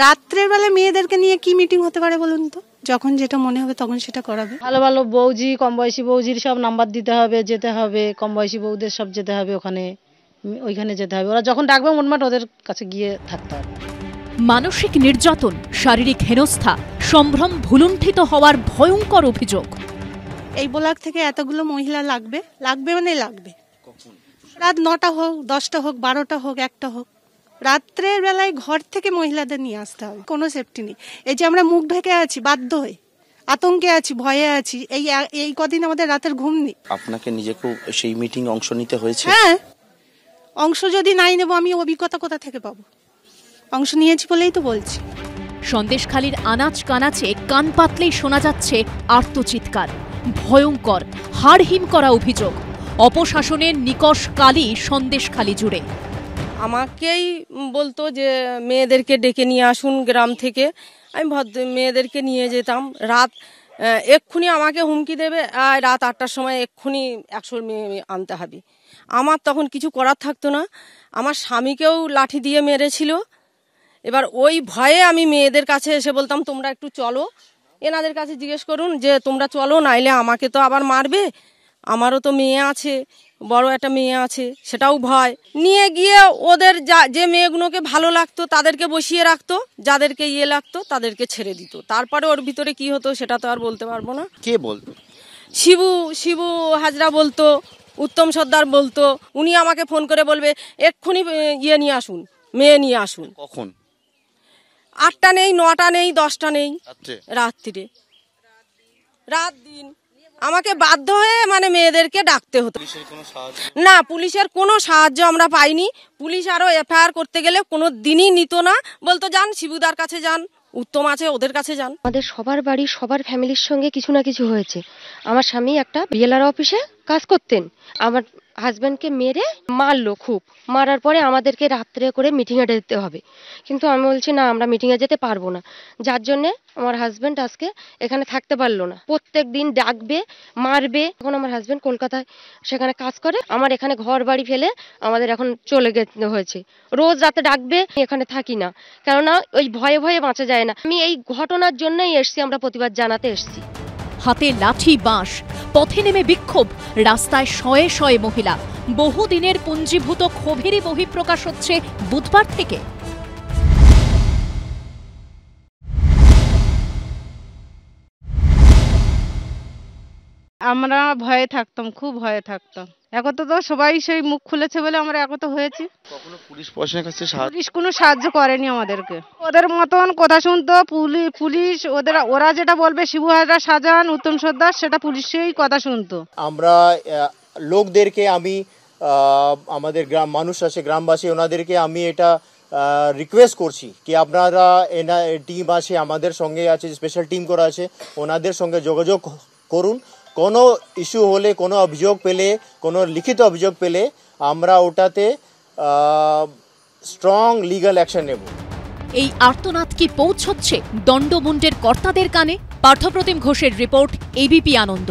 রাত্রের বেলা মেয়েদেরকে নিয়ে কি মিটিং হতে পারে বলুন তো? যখন যেটা মনে হবে তখন সেটা করাবে। ভালো ভালো বৌজি, কম বয়সী বৌজির সব নাম্বার দিতে হবে, যেতে হবে। কম বয়সী বৌদের সব যেতে হবে, ওইখানে যেতে হবে। ওরা যখন ডাকবে মোটমাট ওদের কাছে গিয়ে থাকতে হবে। মানসিক নির্যাতন, শারীরিক হেনস্থা, সম্ভ্রম ভুলুণ্ঠিত হওয়ার ভয়ঙ্কর অভিযোগ। এই ব্লক থেকে এতগুলো মহিলা লাগবে মানে লাগবে। রাত 9টা হোক, 10টা হোক, 12টা হোক, 1টা হোক, রাত্রের বেলায় ঘর থেকে মহিলাদের নিয়ে আসতে হবে। কোনো সেফটি নেই। এই যে আমরা মুখ ঢেকে আছি, বাধ্য হয়ে আতঙ্কে আছি, ভয়ে আছি, এই কদিন আমাদের রাতের ঘুম নেই। আপনাকে নিজেকেও সেই মিটিং অংশ নিতে হয়েছে? হ্যাঁ, অংশ যদি নাই নেব আমি অভিজ্ঞতা কোথা থেকে পাবো? অংশ নিয়েছি বলেই তো বলছি। সন্দেশখালীর আনাচ কানাচে কান পাতলেই শোনা যাচ্ছে আর্তচিৎকার। ভয়ঙ্কর, হাড়হিম করা অভিযোগ। অপশাসনের নিকষ কালি সন্দেশখালী জুড়ে। আমাকেই বলতো যে মেয়েদেরকে ডেকে নিয়ে আসুন গ্রাম থেকে। আমি মেয়েদেরকে নিয়ে যেতাম। রাত এক্ষুনি আমাকে হুমকি দেবে, রাত 8টার সময় এক্ষুনি 100 মেয়ে আনতে হবে। আমার তখন কিছু করার থাকতো না। আমার স্বামীকেও লাঠি দিয়ে মেরেছিল। এবার ওই ভয়ে আমি মেয়েদের কাছে এসে বলতাম, তোমরা একটু চলো, এনাদের কাছে জিজ্ঞেস করুন যে তোমরা চলো, নাইলে আমাকে তো আবার মারবে। আমারও তো মেয়ে আছে, বড় একটা মেয়ে আছে, সেটাও ভয়। নিয়ে গিয়ে ওদের যে মেয়েগুলোকে ভালো লাগতো তাদেরকে বসিয়ে রাখতো, যাদেরকে লাগতো তাদেরকে ছেড়ে দিত। তারপরে ওর ভিতরে কি হতো সেটা তো আর বলতে পারবো না। কে বলতো? শিবু হাজরা বলতো, উত্তম সর্দার বলতো। উনি আমাকে ফোন করে বলবে এক্ষুনি নিয়ে আসুন, মেয়ে নিয়ে আসুন। কখন? 8টা নেই, 9টা নেই, 10টা নেই, রাত্রিরে, রাত দিন আমাকে বাধ্য হয়ে মেয়েদেরকে ডাকতে হতো। না, পুলিশের কোনো সাহায্য আমরা পাইনি। পুলিশ আরো এফআইআর করতে গেলে কোনো দিনই নিত না, বলতো যান শিবুদার কাছে যান, উত্তম আছে ওদের কাছে যান। আমাদের সবার বাড়ি, সবার ফ্যামিলির সঙ্গে কিছু না কিছু হয়েছে। আমার স্বামী একটা বিএলআর অফিসে কাজ করতেন, আমার হাজব্যান্ডকে মেরে মারলো খুব। মারার পরে আমাদেরকে রাত্রে করে মিটিংয়ে যেতে হবে, কিন্তু আমি বলছি না, আমরা মিটিংয়ে যেতে পারবো না। যার জন্যে আমার হাজব্যান্ড আজকে এখানে থাকতে পারলো না। প্রত্যেক দিন ডাকবে, মারবে। এখন আমার হাজব্যান্ড কলকাতায় সেখানে কাজ করে, আমার এখানে ঘর বাড়ি ফেলে আমাদের এখন চলে যেতে হয়েছে। রোজ রাতে ডাকবে, এখানে থাকি না, কেননা ওই ভয়ে ভয়ে বাঁচা যায় না। আমি এই ঘটনার জন্যই এসছি, আমরা প্রতিবাদ জানাতে এসছি। হাতে লাঠি, বাঁশ, পথে নেমে বিক্ষোভ, রাস্তায় শয়ে শয়ে মহিলা। বহুদিনের পুঞ্জীভূত ক্ষোভেরই বহিঃপ্রকাশ হচ্ছে বুধবার থেকে। আমরা ভয়ে থাকতাম, খুব ভয়ে থাকতাম। এখন তো সবাই সেই মুখ খুলেছে বলে আমরা এখন তো হয়েছি। কখনো পুলিশ প্রশাসনের কাছে পুলিশ কোনো সাহায্য করেনি আমাদেরকে। ওদের মতন কথা শুনতো পুলিশ, ওরা যেটা বলবে, শিবু হাজরা, শাহজাহান, উত্তম সর্দার, সেটা পুলিশেই কথা শুনতো। আমরা লোকদেরকে, আমি আমাদের মানুষ আছে, গ্রামবাসী, ওনাদেরকে আমি এটা রিকোয়েস্ট করছি কি আপনারা টিম আছে আমাদের সঙ্গে আছে, স্পেশাল টিম করা আছে, ওনাদের সঙ্গে যোগাযোগ করুন। কোনো ইস্যু হলে, কোনো অভিযোগ পেলে, কোনো লিখিত অভিযোগ পেলে আমরা ওটাতে স্ট্রং লিগ্যাল অ্যাকশন নেব। এই আর্তনাদ কি পৌঁছচ্ছে দণ্ডমুণ্ডের কর্তাদের কানে? পার্থপ্রতিম ঘোষের রিপোর্ট, এবিপি আনন্দ।